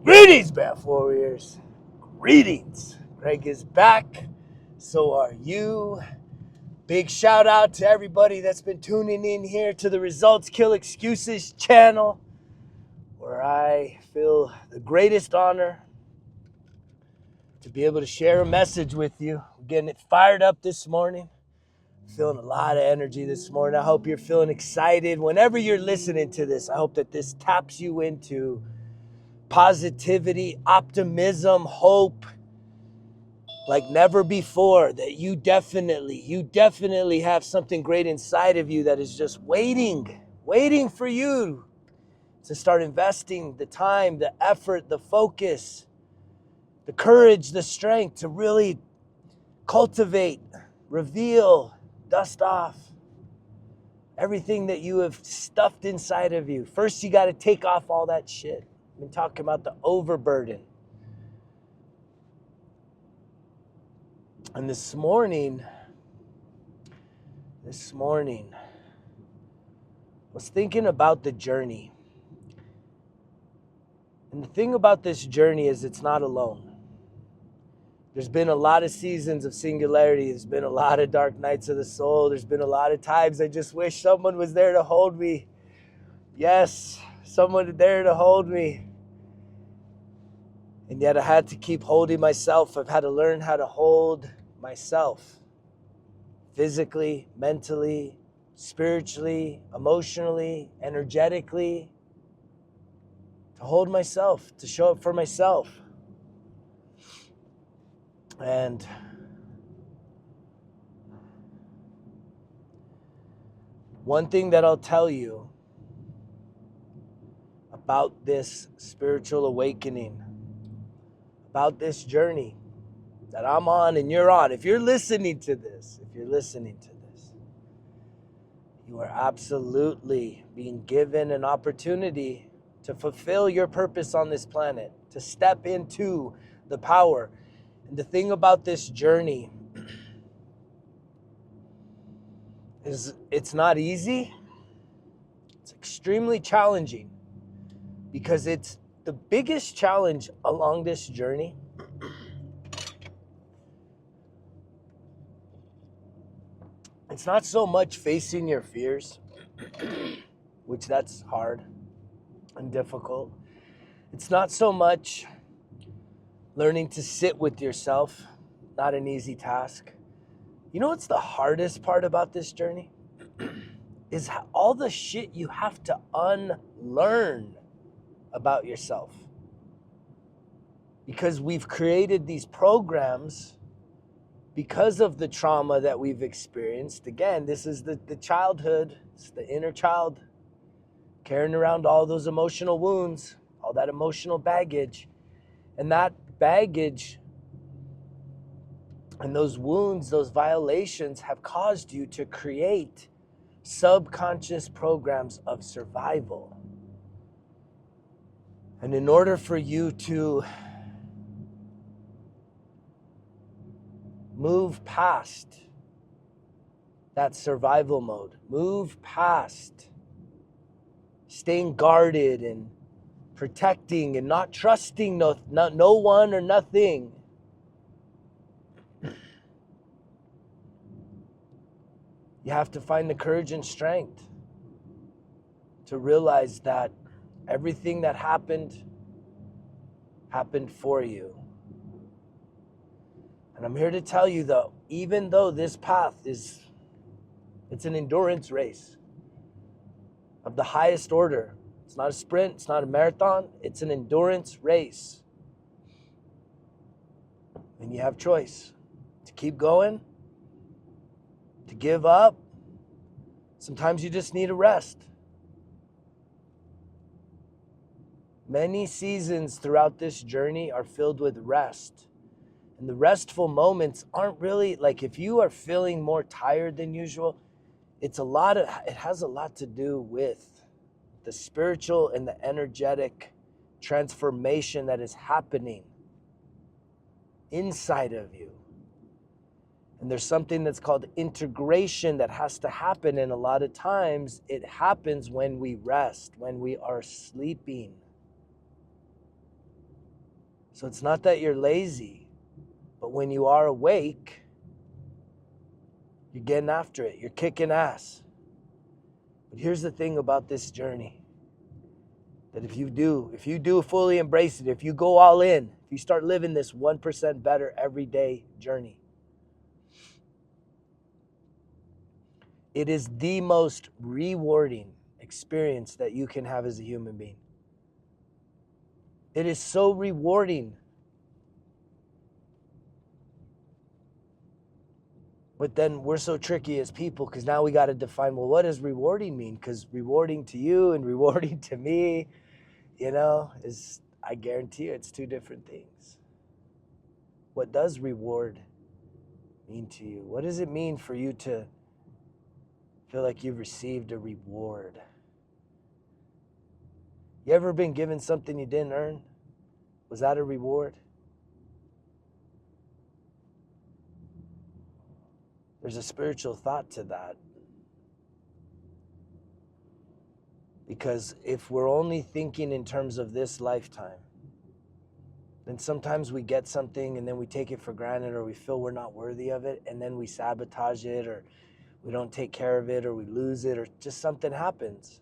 Greetings, Bath Warriors. Greetings. Greg is back. So are you. Big shout out to everybody that's been tuning in here to the Results Kill Excuses channel, where I feel the greatest honor to be able to share a message with you. I'm getting it fired up this morning. Feeling a lot of energy this morning. I hope you're feeling excited. Whenever you're listening to this, I hope that this taps you into positivity, optimism, hope, like never before, that you definitely have something great inside of you that is just waiting for you to start investing the time, the effort, the focus, the courage, the strength to really cultivate, reveal, dust off everything that you have stuffed inside of you. First, you got to take off all that shit. I've been talking about the overburden. And this morning, I was thinking about the journey. And the thing about this journey is it's not alone. There's been a lot of seasons of singularity. There's been a lot of dark nights of the soul. There's been a lot of times I just wish someone was there to hold me. Yes, someone there to hold me. And yet I had to keep holding myself. I've had to learn how to hold myself. Physically, mentally, spiritually, emotionally, energetically. To hold myself, to show up for myself. And one thing that I'll tell you about this spiritual awakening, about this journey that I'm on and you're on, if you're listening to this, you are absolutely being given an opportunity to fulfill your purpose on this planet, to step into the power. And the thing about this journey is it's not easy. It's extremely challenging because it's the biggest challenge along this journey. It's not so much facing your fears, which that's hard and difficult. It's not so much learning to sit with yourself, not an easy task. You know what's the hardest part about this journey? Is all the shit you have to unlearn about yourself. Because we've created these programs because of the trauma that we've experienced. Again, this is the childhood, it's the inner child carrying around all those emotional wounds, all that emotional baggage. And that baggage and those wounds, those violations have caused you to create subconscious programs of survival. And in order for you to move past that survival mode, move past staying guarded and protecting and not trusting no one or nothing, you have to find the courage and strength to realize that everything that happened for you. And I'm here to tell you, though, even though this path it's an endurance race of the highest order. It's not a sprint, it's not a marathon, it's an endurance race. And you have choice to keep going, to give up. Sometimes you just need a rest. Many seasons throughout this journey are filled with rest. And the restful moments aren't really, like, if you are feeling more tired than usual, it has a lot to do with the spiritual and the energetic transformation that is happening inside of you. And there's something that's called integration that has to happen. And a lot of times it happens when we rest, when we are sleeping. So it's not that you're lazy, but when you are awake, you're getting after it. You're kicking ass. But here's the thing about this journey. That if you do fully embrace it, if you go all in, if you start living this 1% better everyday journey, it is the most rewarding experience that you can have as a human being. It is so rewarding. But then we're so tricky as people because now we got to define, well, what does rewarding mean? Because rewarding to you and rewarding to me, I guarantee you it's two different things. What does reward mean to you? What does it mean for you to feel like you've received a reward? You ever been given something you didn't earn? Was that a reward? There's a spiritual thought to that. Because if we're only thinking in terms of this lifetime, then sometimes we get something and then we take it for granted, or we feel we're not worthy of it, and then we sabotage it, or we don't take care of it, or we lose it, or just something happens.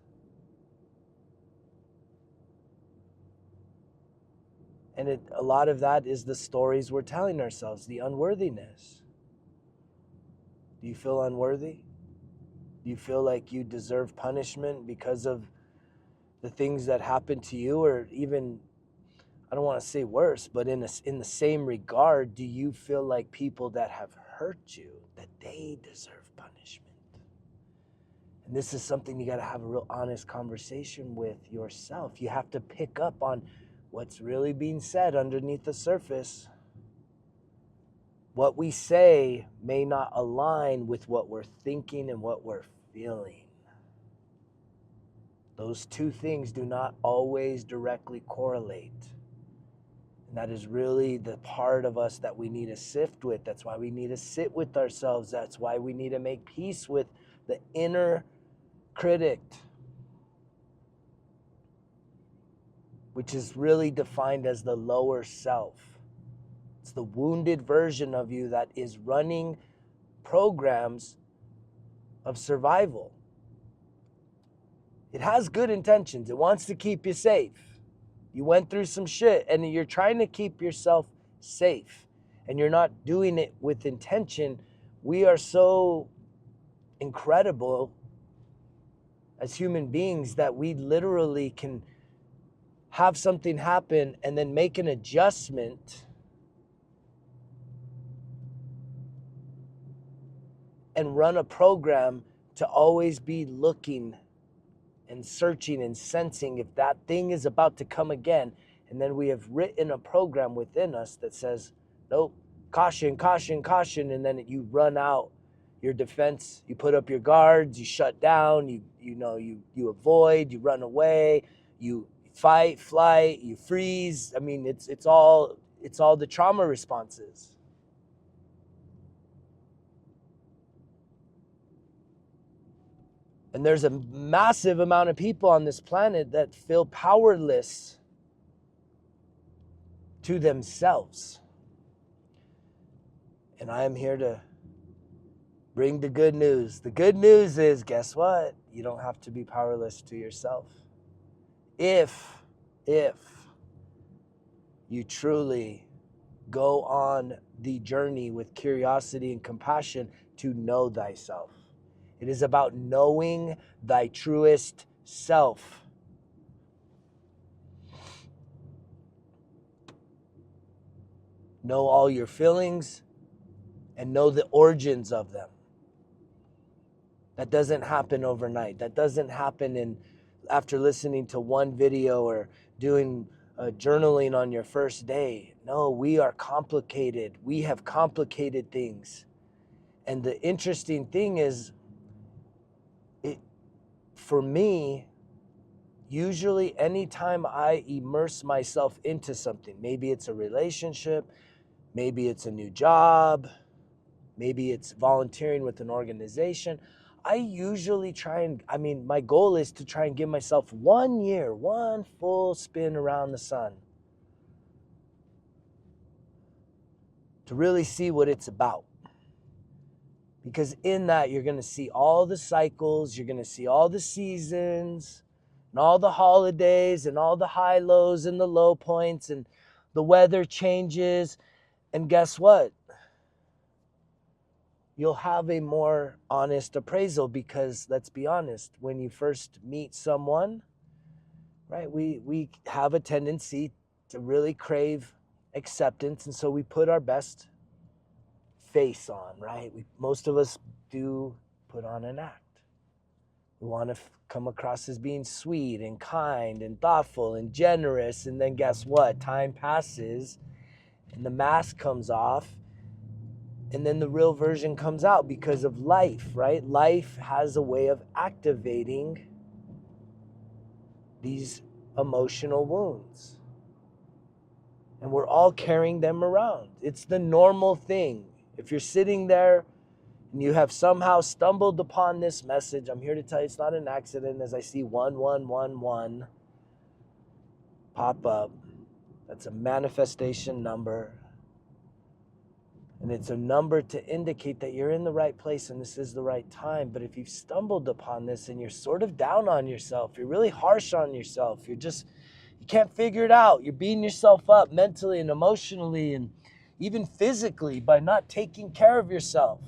And a lot of that is the stories we're telling ourselves, the unworthiness. Do you feel unworthy? Do you feel like you deserve punishment because of the things that happened to you, or even, I don't want to say worse, but in the same regard, do you feel like people that have hurt you, that they deserve punishment? And this is something you got to have a real honest conversation with yourself. You have to pick up on what's really being said underneath the surface. What we say may not align with what we're thinking and what we're feeling. Those two things do not always directly correlate. And that is really the part of us that we need to sift with. That's why we need to sit with ourselves. That's why we need to make peace with the inner critic, which is really defined as the lower self. It's the wounded version of you that is running programs of survival. It has good intentions. It wants to keep you safe. You went through some shit and you're trying to keep yourself safe, and you're not doing it with intention. We are so incredible as human beings that we literally can have something happen and then make an adjustment and run a program to always be looking and searching and sensing if that thing is about to come again. And then we have written a program within us that says, nope, caution, caution, caution. And then you run out your defense, you put up your guards, you shut down, you avoid, you run away, you fight, flight, you freeze. I mean, it's all the trauma responses. And there's a massive amount of people on this planet that feel powerless to themselves. And I am here to bring the good news. The good news is, guess what? You don't have to be powerless to yourself. If you truly go on the journey with curiosity and compassion to know thyself. It is about knowing thy truest self. Know all your feelings and know the origins of them. That doesn't happen overnight. That doesn't happen after listening to one video or doing journaling on your first day. No, we are complicated. We have complicated things. And the interesting thing is, for me, usually anytime I immerse myself into something, maybe it's a relationship, maybe it's a new job, maybe it's volunteering with an organization, I usually my goal is to try and give myself 1 year, one full spin around the sun. to really see what it's about. Because in that, you're going to see all the cycles, you're going to see all the seasons, and all the holidays, and all the high lows and the low points, and the weather changes. And guess what? You'll have a more honest appraisal because, let's be honest, when you first meet someone, right, we have a tendency to really crave acceptance, and so we put our best face on, right? Most of us do put on an act. We want to come across as being sweet and kind and thoughtful and generous, and then guess what? Time passes and the mask comes off, and then the real version comes out because of life, right? Life has a way of activating these emotional wounds, and we're all carrying them around. It's the normal thing. If you're sitting there and you have somehow stumbled upon this message, I'm here to tell you it's not an accident. As I see 1111 pop up, that's a manifestation number. And it's a number to indicate that you're in the right place and this is the right time. But if you've stumbled upon this and you're sort of down on yourself, you're really harsh on yourself, you can't figure it out, you're beating yourself up mentally and emotionally and even physically by not taking care of yourself.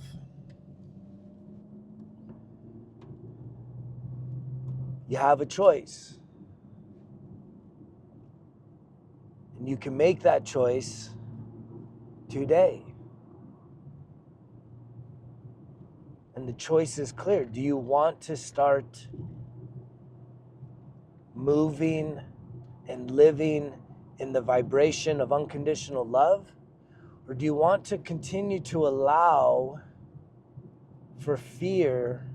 You have a choice. And you can make that choice today. And the choice is clear. Do you want to start moving and living in the vibration of unconditional love? Or do you want to continue to allow for fear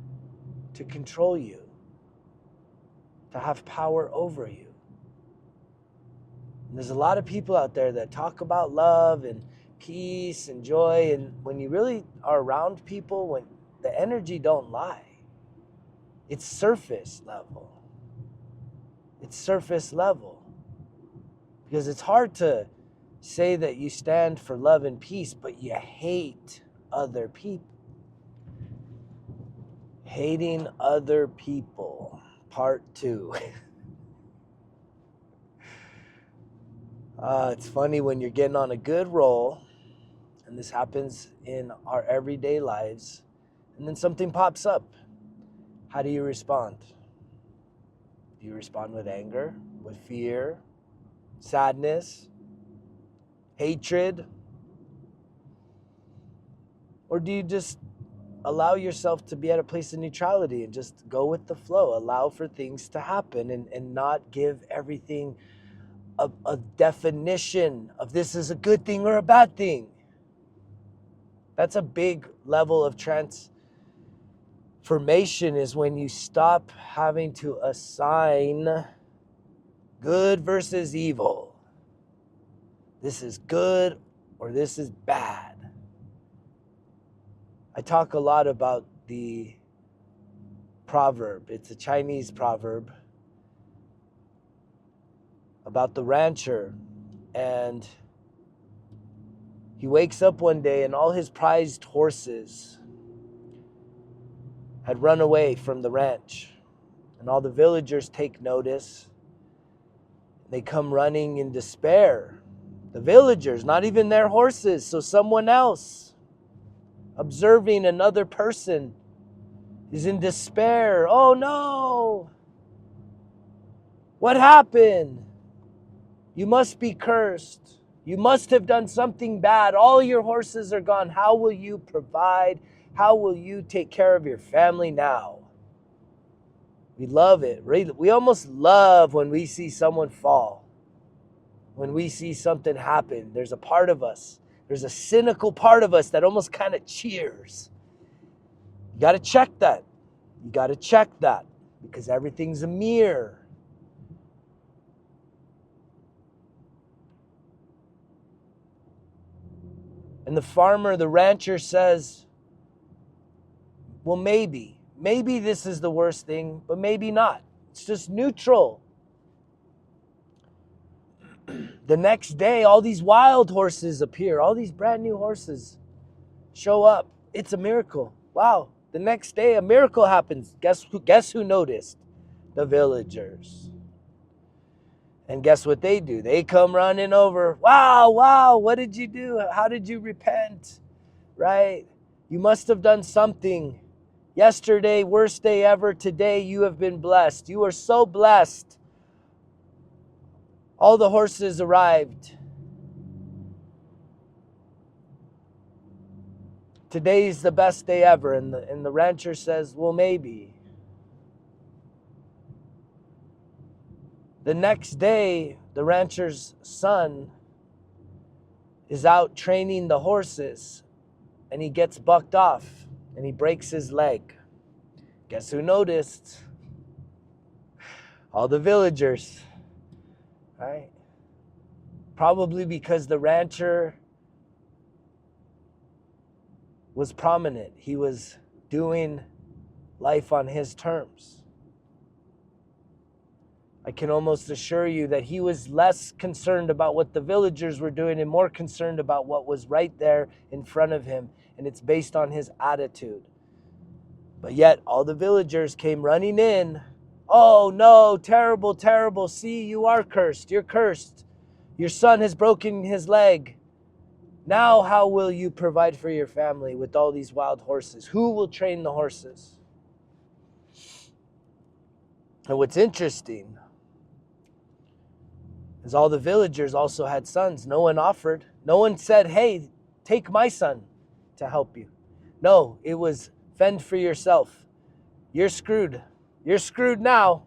to control you, to have power over you? And there's a lot of people out there that talk about love and peace and joy, and when you really are around people, when the energy don't lie. It's surface level. It's surface level. Because it's hard to say that you stand for love and peace, but you hate other people. Hating other people, part 2. It's funny when you're getting on a good roll, and this happens in our everyday lives, and then something pops up. How do you respond? Do you respond with anger, with fear, sadness, hatred? Or do you just allow yourself to be at a place of neutrality and just go with the flow, allow for things to happen and not give everything a definition of this is a good thing or a bad thing? That's a big level of transformation, is when you stop having to assign good versus evil. This is good or this is bad. I talk a lot about the proverb. It's a Chinese proverb about the rancher, and he wakes up one day and all his prized horses had run away from the ranch, and all the villagers take notice. They come running in despair. The villagers, not even their horses, so someone else observing another person is in despair. Oh no! What happened? You must be cursed. You must have done something bad. All your horses are gone. How will you provide? How will you take care of your family now? We love it. We almost love when we see someone fall. When we see something happen, there's a part of us, there's a cynical part of us that almost kind of cheers. You got to check that. You got to check that, because everything's a mirror. And the farmer, the rancher says, well, maybe this is the worst thing, but maybe not. It's just neutral. The next day, all these wild horses appear. All these brand new horses show up. It's a miracle. Wow. The next day, a miracle happens. Guess who noticed? The villagers. And guess what they do? They come running over. Wow, wow, what did you do? How did you repent? Right? You must have done something. Yesterday, worst day ever. Today, you have been blessed. You are so blessed. All the horses arrived. Today's the best day ever. And the rancher says, well, maybe. The next day, the rancher's son is out training the horses, and he gets bucked off, and he breaks his leg. Guess who noticed? All the villagers, right? Probably because the rancher was prominent. He was doing life on his terms. I can almost assure you that he was less concerned about what the villagers were doing and more concerned about what was right there in front of him. And it's based on his attitude. But yet all the villagers came running in. Oh no, terrible, terrible. See, you are cursed. You're cursed. Your son has broken his leg. Now how will you provide for your family with all these wild horses? Who will train the horses? And what's interesting is all the villagers also had sons. No one offered. No one said, hey, take my son to help you. No, it was fend for yourself. You're screwed. You're screwed now.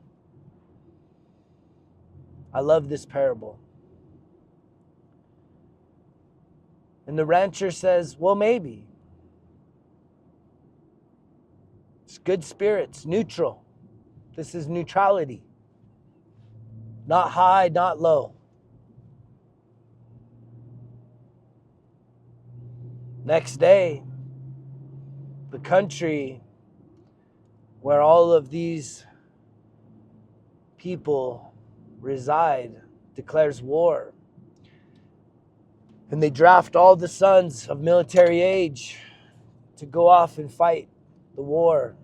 I love this parable. And the rancher says, well, maybe. It's good spirits, neutral. This is neutrality. Not high, not low. Next day, the country where all of these people reside declares war. And they draft all the sons of military age to go off and fight the war.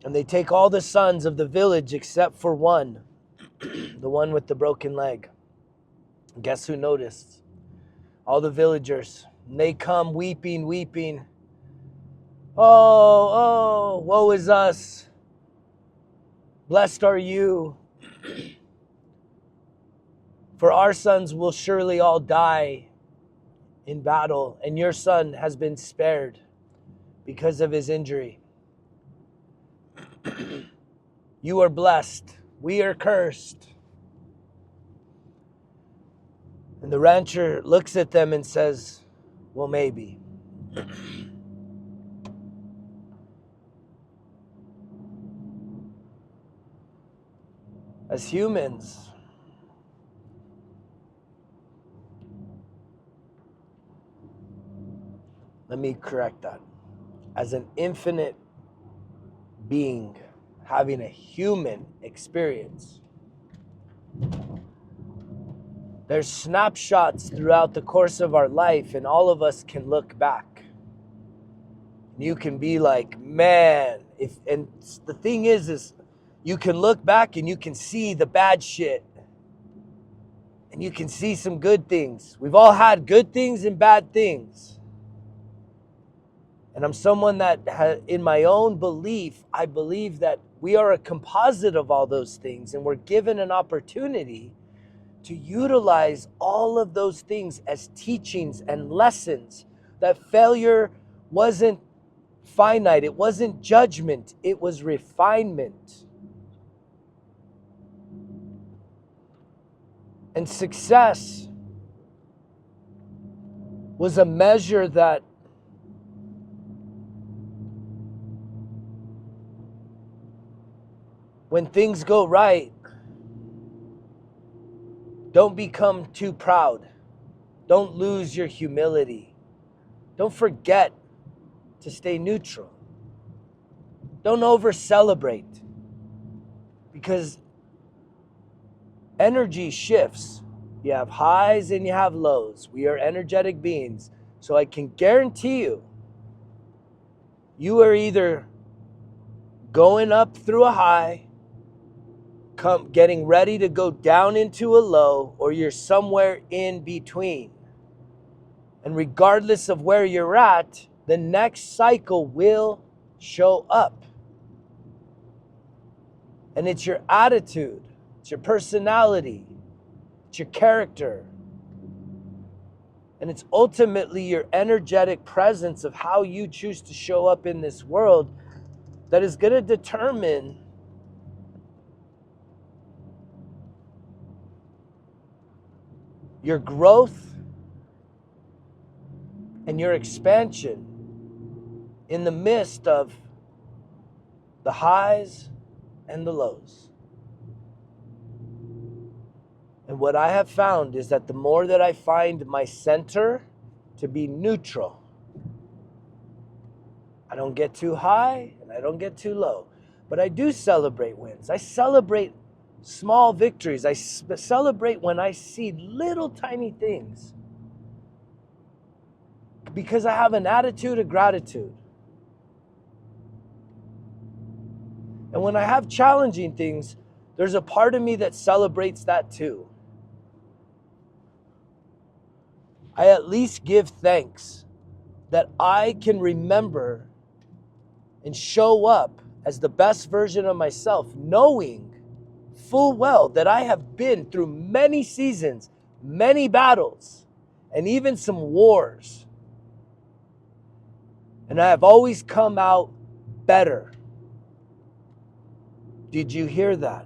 And they take all the sons of the village except for one, the one with the broken leg. And guess who noticed? All the villagers. And they come weeping, weeping. Oh, woe is us. Blessed are you. For our sons will surely all die in battle, and your son has been spared because of his injury. You are blessed. We are cursed. And the rancher looks at them and says, well, maybe. As humans, let me correct that. As an infinite being having a human experience, there's snapshots throughout the course of our life, and all of us can look back. You can be like, man, and the thing is you can look back and you can see the bad shit. And you can see some good things. We've all had good things and bad things. And I'm someone that, in my own belief, I believe that we are a composite of all those things, and we're given an opportunity to utilize all of those things as teachings and lessons. That failure wasn't finite, it wasn't judgment, it was refinement. And success was a measure that when things go right, don't become too proud. Don't lose your humility. Don't forget to stay neutral. Don't over-celebrate, because energy shifts. You have highs and you have lows. We are energetic beings. So I can guarantee you, you are either going up through a high, getting ready to go down into a low, or you're somewhere in between. And regardless of where you're at, the next cycle will show up. And it's your attitude, it's your personality, it's your character. And it's ultimately your energetic presence of how you choose to show up in this world that is going to determine your growth and your expansion in the midst of the highs and the lows. And what I have found is that the more that I find my center to be neutral, I don't get too high and I don't get too low, but I do celebrate wins. I celebrate small victories. I celebrate when I see little tiny things, because I have an attitude of gratitude. And when I have challenging things, there's a part of me that celebrates that too. I at least give thanks that I can remember and show up as the best version of myself, knowing full well that I have been through many seasons, many battles, and even some wars. And I have always come out better. Did you hear that?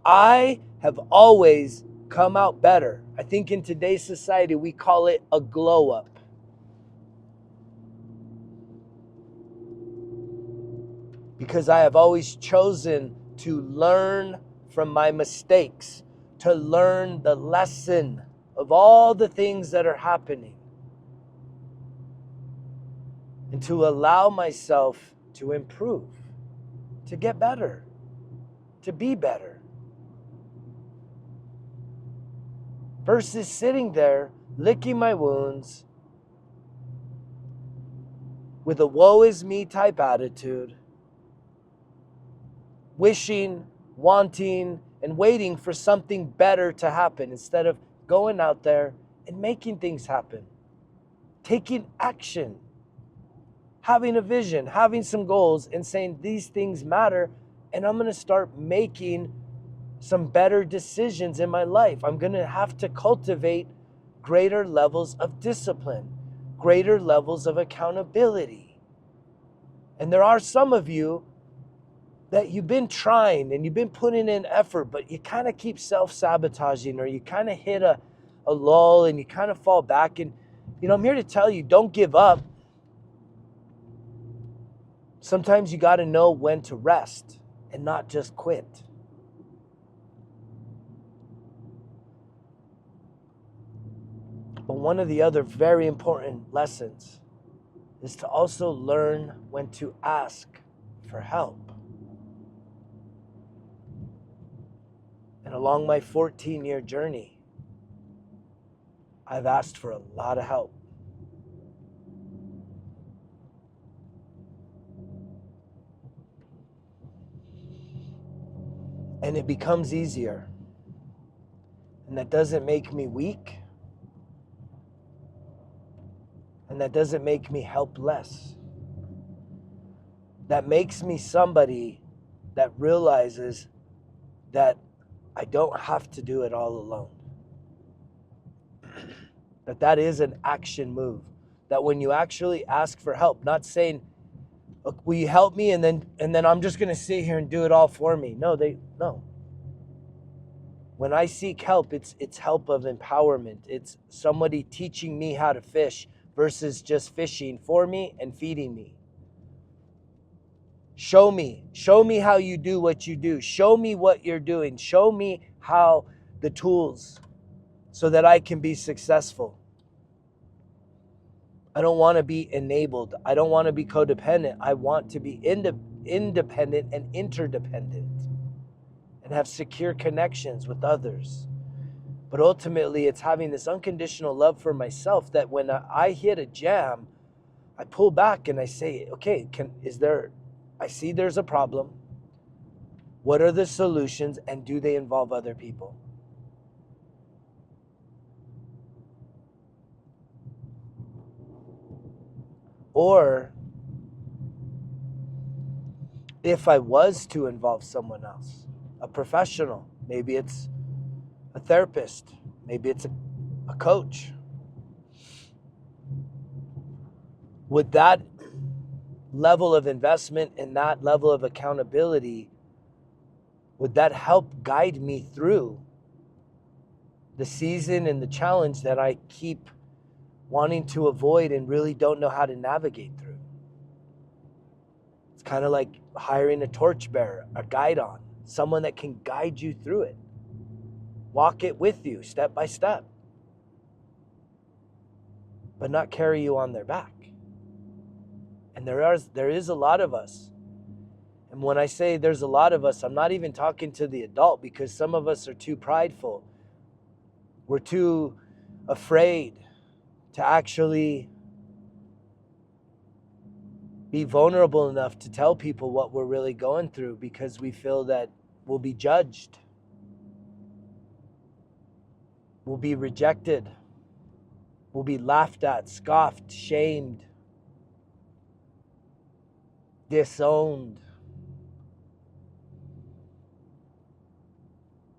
I have always come out better. I think in today's society, we call it a glow up. Because I have always chosen to learn from my mistakes, to learn the lesson of all the things that are happening, and to allow myself to improve, to get better, to be better. Versus sitting there, licking my wounds with a woe is me type attitude, wishing, wanting, and waiting for something better to happen instead of going out there and making things happen, taking action, having a vision, having some goals, and saying these things matter, and I'm going to start making some better decisions in my life. I'm going to have to cultivate greater levels of discipline, greater levels of accountability. And there are some of you that you've been trying and you've been putting in effort, but you kind of keep self-sabotaging, or you kind of hit a lull and you kind of fall back. And, I'm here to tell you, don't give up. Sometimes you got to know when to rest and not just quit. But one of the other very important lessons is to also learn when to ask for help. And along my 14-year journey, I've asked for a lot of help. And it becomes easier. And that doesn't make me weak. And that doesn't make me helpless. That makes me somebody that realizes that I don't have to do it all alone. That is an action move. That when you actually ask for help, not saying, look, will you help me? And then I'm just going to sit here and do it all for me. No. When I seek help, it's help of empowerment. It's somebody teaching me how to fish versus just fishing for me and feeding me. Show me how you do what you do. Show me what you're doing. Show me how the tools so that I can be successful. I don't want to be enabled. I don't want to be codependent. I want to be independent and interdependent and have secure connections with others. But ultimately, it's having this unconditional love for myself that when I hit a jam, I pull back and I say, okay, I see there's a problem. What are the solutions, and do they involve other people? Or if I was to involve someone else, a professional, maybe it's a therapist, maybe it's a coach, would that level of investment and that level of accountability, would that help guide me through the season and the challenge that I keep wanting to avoid and really don't know how to navigate through? It's kind of like hiring a torchbearer, a guide on, someone that can guide you through it, walk it with you step by step, but not carry you on their back. And there is a lot of us. And when I say there's a lot of us, I'm not even talking to the adult, because some of us are too prideful. We're too afraid to actually be vulnerable enough to tell people what we're really going through, because we feel that we'll be judged, we'll be rejected, we'll be laughed at, scoffed, shamed, disowned.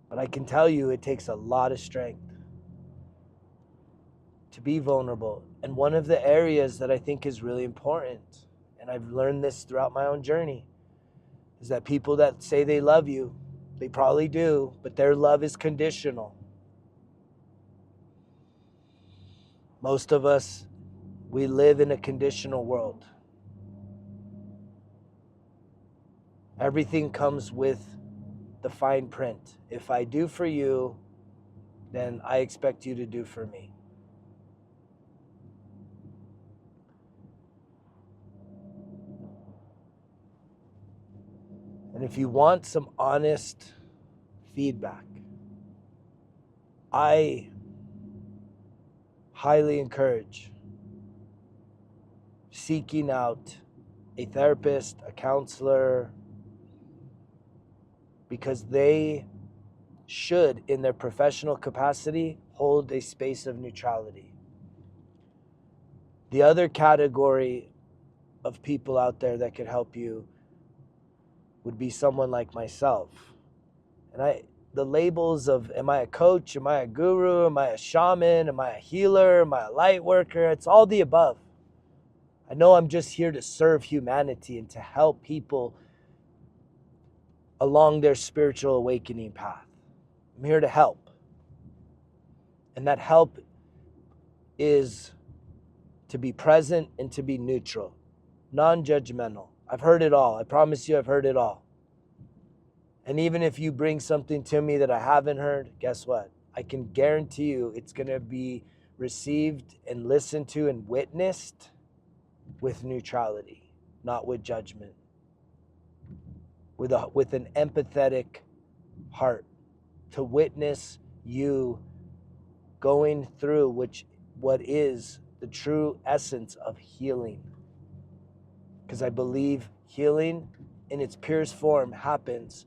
But I can tell you, it takes a lot of strength to be vulnerable. And one of the areas that I think is really important, and I've learned this throughout my own journey, is that people that say they love you, they probably do, but their love is conditional. Most of us, we live in a conditional world. Everything comes with the fine print. If I do for you, then I expect you to do for me. And if you want some honest feedback, I highly encourage seeking out a therapist, a counselor, because they should, in their professional capacity, hold a space of neutrality. The other category of people out there that could help you would be someone like myself. And the labels of, am I a coach, am I a guru, am I a shaman, am I a healer, am I a light worker? It's all the above. I know I'm just here to serve humanity and to help people along their spiritual awakening path. I'm here to help. And that help is to be present and to be neutral, non-judgmental. I've heard it all. I promise you, I've heard it all. And even if you bring something to me that I haven't heard, guess what? I can guarantee you it's going to be received and listened to and witnessed with neutrality, not with judgment, with an empathetic heart, to witness you going through what is the true essence of healing. Because I believe healing in its purest form happens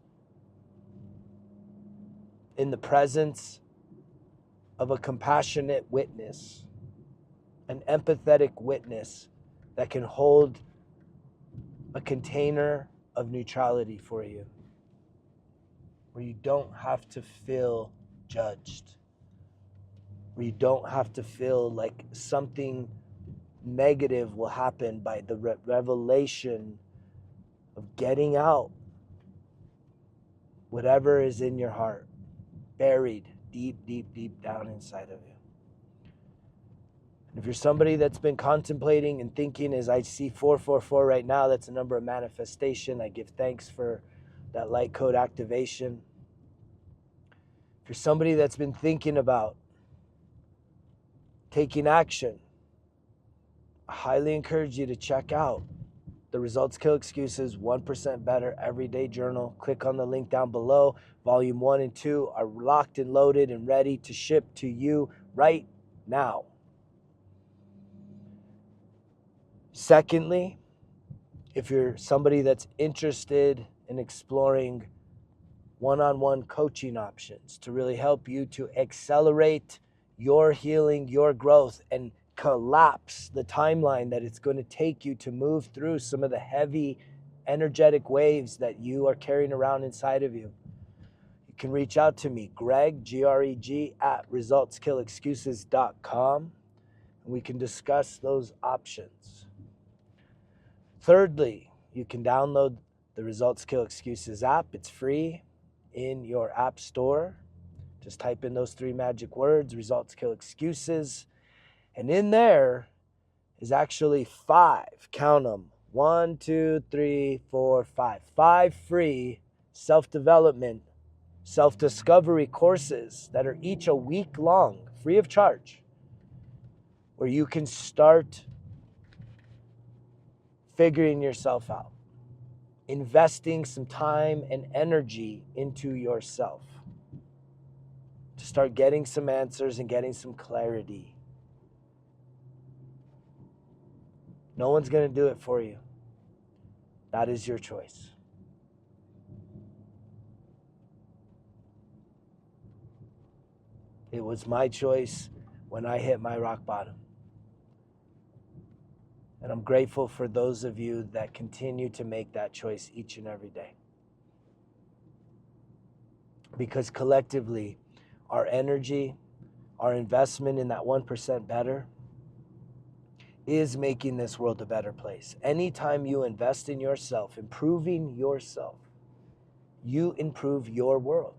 in the presence of a compassionate witness, an empathetic witness that can hold a container of neutrality for you, where you don't have to feel judged, where you don't have to feel like something negative will happen by the revelation of getting out whatever is in your heart, buried deep, deep, deep down inside of you. And if you're somebody that's been contemplating and thinking, as I see 444 right now, that's a number of manifestation. I give thanks for that light code activation. If you're somebody that's been thinking about taking action, I highly encourage you to check out The Results Kill Excuses 1% Better Everyday Journal. Click on the link down below. Volume 1 and 2 are locked and loaded and ready to ship to you right now. Secondly, if you're somebody that's interested in exploring one-on-one coaching options to really help you to accelerate your healing, your growth, and collapse the timeline that it's going to take you to move through some of the heavy energetic waves that you are carrying around inside of you, you can reach out to me, Greg, Greg, at resultskillexcuses.com, and we can discuss those options. Thirdly, you can download the Results Kill Excuses app. It's free in your app store. Just type in those 3 magic words, Results Kill Excuses. And in there is actually 5, count them, 1, 2, 3, 4, 5. 5 free self-development, self-discovery courses that are each a week long, free of charge, where you can start figuring yourself out, investing some time and energy into yourself to start getting some answers and getting some clarity. No one's going to do it for you. That is your choice. It was my choice when I hit my rock bottom. And I'm grateful for those of you that continue to make that choice each and every day. Because collectively, our energy, our investment in that 1% better is making this world a better place. Anytime you invest in yourself, improving yourself, you improve your world.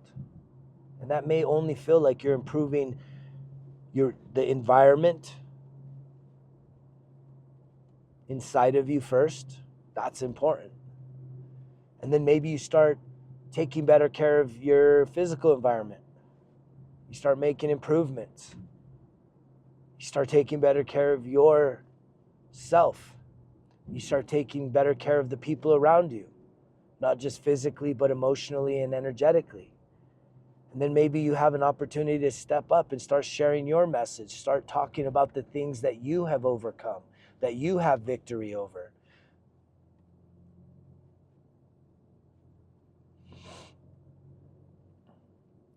And that may only feel like you're improving the environment inside of you first. That's important. And then maybe you start taking better care of your physical environment. You start making improvements. You start taking better care of yourself. You start taking better care of the people around you, not just physically, but emotionally and energetically. And then maybe you have an opportunity to step up and start sharing your message, start talking about the things that you have overcome, that you have victory over.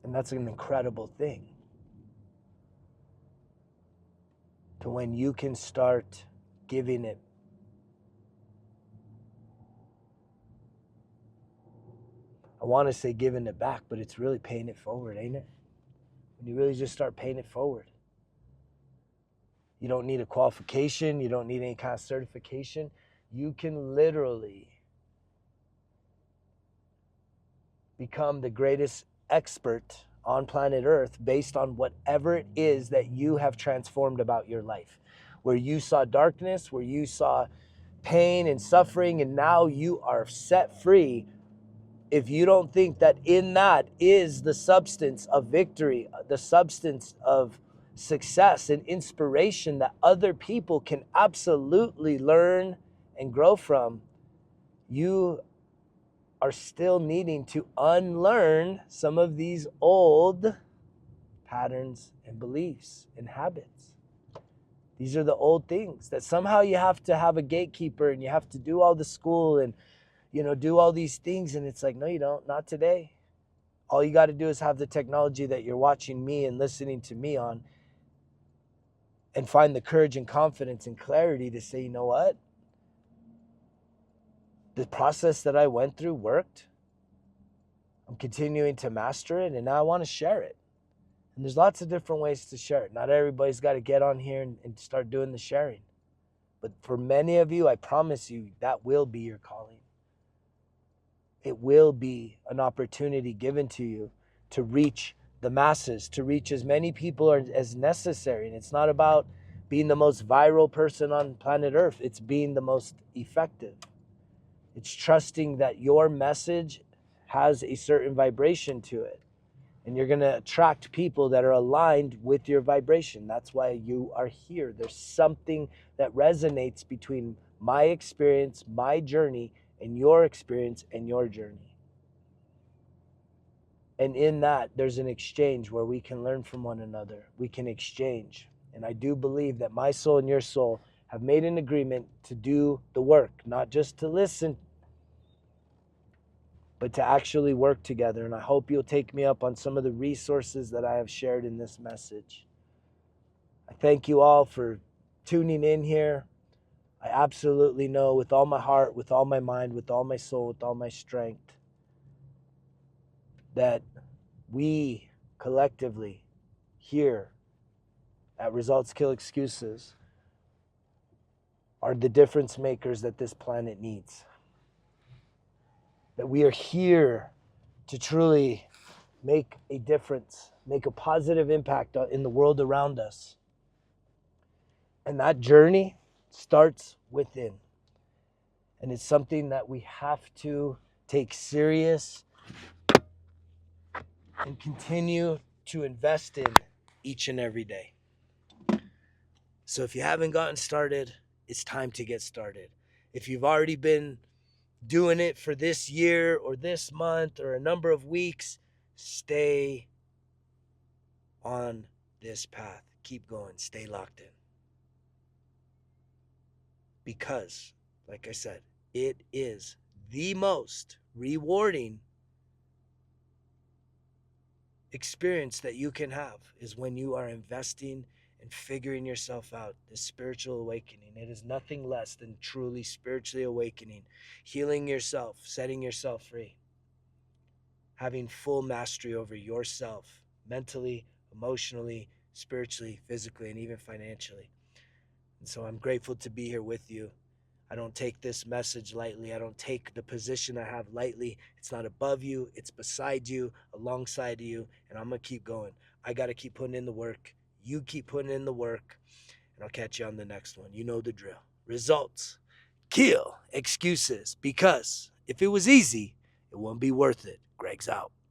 And that's an incredible thing. To when you can start giving it. I want to say giving it back, but it's really paying it forward, ain't it? When you really just start paying it forward. You don't need a qualification. You don't need any kind of certification. You can literally become the greatest expert on planet Earth based on whatever it is that you have transformed about your life. Where you saw darkness, where you saw pain and suffering, and now you are set free. If you don't think that in that is the substance of victory, the substance of success and inspiration that other people can absolutely learn and grow from, you are still needing to unlearn some of these old patterns and beliefs and habits. These are the old things that somehow you have to have a gatekeeper and you have to do all the school and do all these things. And it's like, no, you don't, not today. All you got to do is have the technology that you're watching me and listening to me on and find the courage and confidence and clarity to say, you know what? The process that I went through worked. I'm continuing to master it, and now I want to share it. And there's lots of different ways to share it. Not everybody's got to get on here and start doing the sharing. But for many of you, I promise you, that will be your calling. It will be an opportunity given to you to reach the masses, to reach as many people as necessary. And it's not about being the most viral person on planet Earth. It's being the most effective. It's trusting that your message has a certain vibration to it. And you're going to attract people that are aligned with your vibration. That's why you are here. There's something that resonates between my experience, my journey, and your experience and your journey. And in that, there's an exchange where we can learn from one another. We can exchange. And I do believe that my soul and your soul have made an agreement to do the work, not just to listen, but to actually work together. And I hope you'll take me up on some of the resources that I have shared in this message. I thank you all for tuning in here. I absolutely know with all my heart, with all my mind, with all my soul, with all my strength, that we collectively here at Results Kill Excuses are the difference makers that this planet needs. That we are here to truly make a difference, make a positive impact in the world around us. And that journey starts within. And it's something that we have to take serious and continue to invest in each and every day. So if you haven't gotten started, it's time to get started. If you've already been doing it for this year or this month or a number of weeks, stay on this path. Keep going. Stay locked in. Because, like I said, it is the most rewarding experience that you can have is when you are investing and figuring yourself out, this spiritual awakening. It is nothing less than truly spiritually awakening, healing yourself, setting yourself free, having full mastery over yourself, mentally, emotionally, spiritually, physically, and even financially. And so I'm grateful to be here with you. I don't take this message lightly. I don't take the position I have lightly. It's not above you. It's beside you, alongside you, and I'm going to keep going. I got to keep putting in the work. You keep putting in the work, and I'll catch you on the next one. You know the drill. Results. Kill excuses, because if it was easy, it won't be worth it. Greg's out.